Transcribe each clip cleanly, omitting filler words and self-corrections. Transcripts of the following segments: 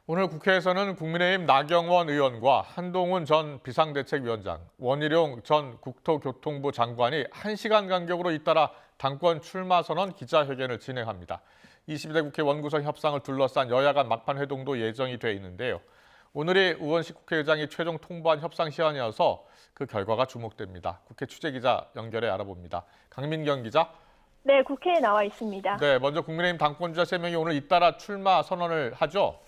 오늘 국회에서는 국민의힘 나경원 의원과 한동훈 전 비상대책위원장, 원희룡 전 국토교통부 장관이 1시간 간격으로 잇따라 당권 출마 선언 기자회견을 진행합니다. 22대 국회 원구성 협상을 둘러싼 여야 간 막판 회동도 예정이 돼 있는데요. 오늘이 우원식 국회의장이 최종 통보한 협상 시한이어서 그 결과가 주목됩니다. 국회 취재기자 연결해 알아봅니다. 강민경 기자. 네, 국회에 나와 있습니다. 네, 먼저 국민의힘 당권주자 3명이 오늘 잇따라 출마 선언을 하죠.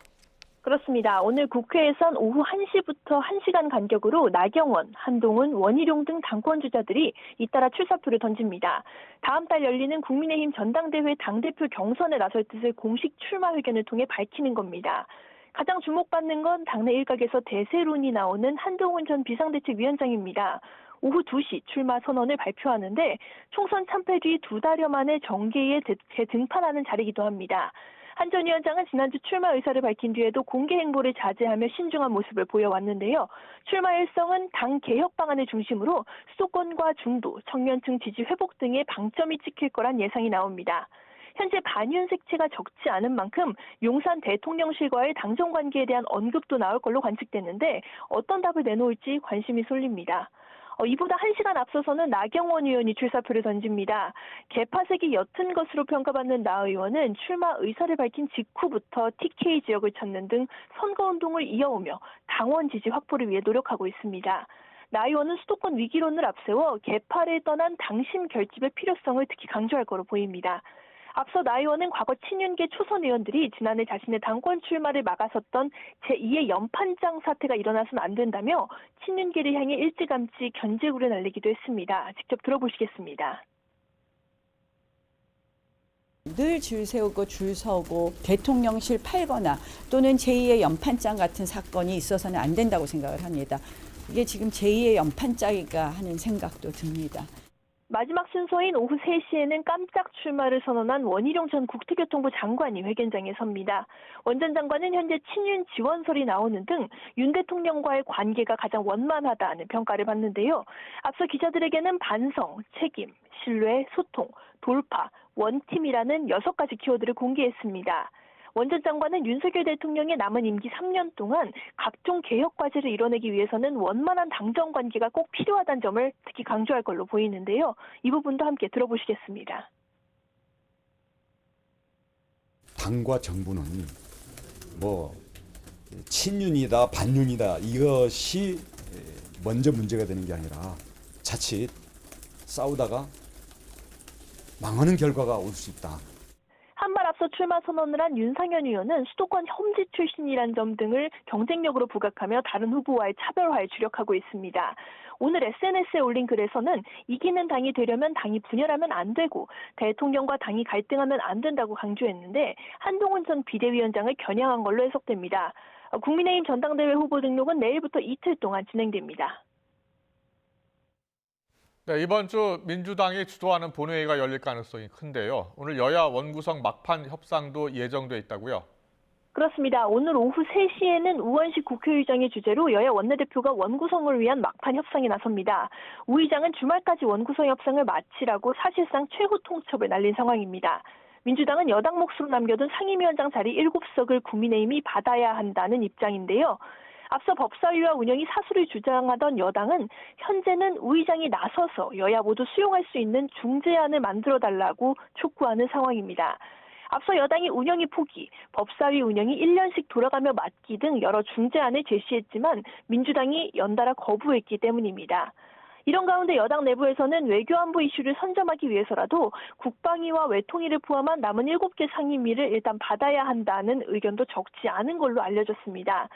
그렇습니다. 오늘 국회에선 오후 1시부터 1시간 간격으로 나경원, 한동훈, 원희룡 등 당권 주자들이 잇따라 출사표를 던집니다. 다음 달 열리는 국민의힘 전당대회 당대표 경선에 나설 뜻을 공식 출마 회견을 통해 밝히는 겁니다. 가장 주목받는 건 당내 일각에서 대세론이 나오는 한동훈 전 비상대책위원장입니다. 오후 2시 출마 선언을 발표하는데 총선 참패 뒤 2달여 만에 정계에 재등판하는 자리이기도 합니다. 한 전 위원장은 지난주 출마 의사를 밝힌 뒤에도 공개 행보를 자제하며 신중한 모습을 보여왔는데요. 출마 일성은 당 개혁 방안을 중심으로 수도권과 중도, 청년층 지지 회복 등의 방점이 찍힐 거란 예상이 나옵니다. 현재 반윤 색채가 적지 않은 만큼 용산 대통령실과의 당정 관계에 대한 언급도 나올 걸로 관측되는데 어떤 답을 내놓을지 관심이 쏠립니다. 이보다 1시간 앞서서는 나경원 의원이 출사표를 던집니다. 개파색이 옅은 것으로 평가받는 나 의원은 출마 의사를 밝힌 직후부터 TK 지역을 찾는 등 선거운동을 이어오며 당원 지지 확보를 위해 노력하고 있습니다. 나 의원은 수도권 위기론을 앞세워 개파를 떠난 당심 결집의 필요성을 특히 강조할 거로 보입니다. 앞서 나 의원은 과거 친윤계 초선 의원들이 지난해 자신의 당권 출마를 막아섰던 제2의 연판장 사태가 일어나서는 안 된다며 친윤계를 향해 일찌감치 견제구를 날리기도 했습니다. 직접 들어보시겠습니다. 늘 줄 세우고 줄 서고 대통령실 팔거나 또는 제2의 연판장 같은 사건이 있어서는 안 된다고 생각을 합니다. 이게 지금 제2의 연판장이가 하는 생각도 듭니다. 마지막 순서인 오후 3시에는 깜짝 출마를 선언한 원희룡 전 국토교통부 장관이 회견장에 섭니다. 원 전 장관은 현재 친윤 지원설이 나오는 등 윤 대통령과의 관계가 가장 원만하다는 평가를 받는데요. 앞서 기자들에게는 반성, 책임, 신뢰, 소통, 돌파, 원팀이라는 6가지 키워드를 공개했습니다. 원 전 장관은 윤석열 대통령의 남은 임기 3년 동안 각종 개혁 과제를 이뤄내기 위해서는 원만한 당정 관계가 꼭 필요하다는 점을 특히 강조할 걸로 보이는데요. 이 부분도 함께 들어보시겠습니다. 당과 정부는 친윤이다 반윤이다 이것이 먼저 문제가 되는 게 아니라 자칫 싸우다가 망하는 결과가 올 수 있다. 한 발 앞서 출마 선언을 한 윤상현 의원은 수도권 험지 출신이란 점 등을 경쟁력으로 부각하며 다른 후보와의 차별화에 주력하고 있습니다. 오늘 SNS에 올린 글에서는 이기는 당이 되려면 당이 분열하면 안 되고 대통령과 당이 갈등하면 안 된다고 강조했는데 한동훈 전 비대위원장을 겨냥한 걸로 해석됩니다. 국민의힘 전당대회 후보 등록은 내일부터 이틀 동안 진행됩니다. 네, 이번 주 민주당이 주도하는 본회의가 열릴 가능성이 큰데요. 오늘 여야 원구성 막판 협상도 예정돼 있다고요? 그렇습니다. 오늘 오후 3시에는 우원식 국회의장의 주재로 여야 원내대표가 원구성을 위한 막판 협상에 나섭니다. 우 의장은 주말까지 원구성 협상을 마치라고 사실상 최후 통첩을 날린 상황입니다. 민주당은 여당 몫으로 남겨둔 상임위원장 자리 7석을 국민의힘이 받아야 한다는 입장인데요. 앞서 법사위와 운영이 사수를 주장하던 여당은 현재는 우 의장이 나서서 여야 모두 수용할 수 있는 중재안을 만들어달라고 촉구하는 상황입니다. 앞서 여당이 운영이 포기, 법사위 운영이 1년씩 돌아가며 맡기 등 여러 중재안을 제시했지만 민주당이 연달아 거부했기 때문입니다. 이런 가운데 여당 내부에서는 외교안보 이슈를 선점하기 위해서라도 국방위와 외통위를 포함한 남은 7개 상임위를 일단 받아야 한다는 의견도 적지 않은 걸로 알려졌습니다.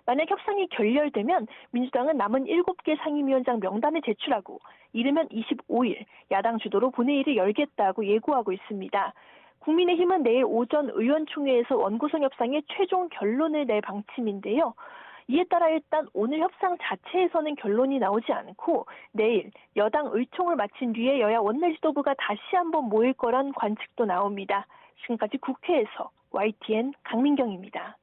만약 협상이 결렬되면 민주당은 남은 7개 상임위원장 명단을 제출하고 이르면 25일 야당 주도로 본회의를 열겠다고 예고하고 있습니다. 국민의힘은 내일 오전 의원총회에서 원구성 협상의 최종 결론을 낼 방침인데요. 이에 따라 일단 오늘 협상 자체에서는 결론이 나오지 않고 내일 여당 의총을 마친 뒤에 여야 원내 지도부가 다시 한번 모일 거란 관측도 나옵니다. 지금까지 국회에서 YTN 강민경입니다.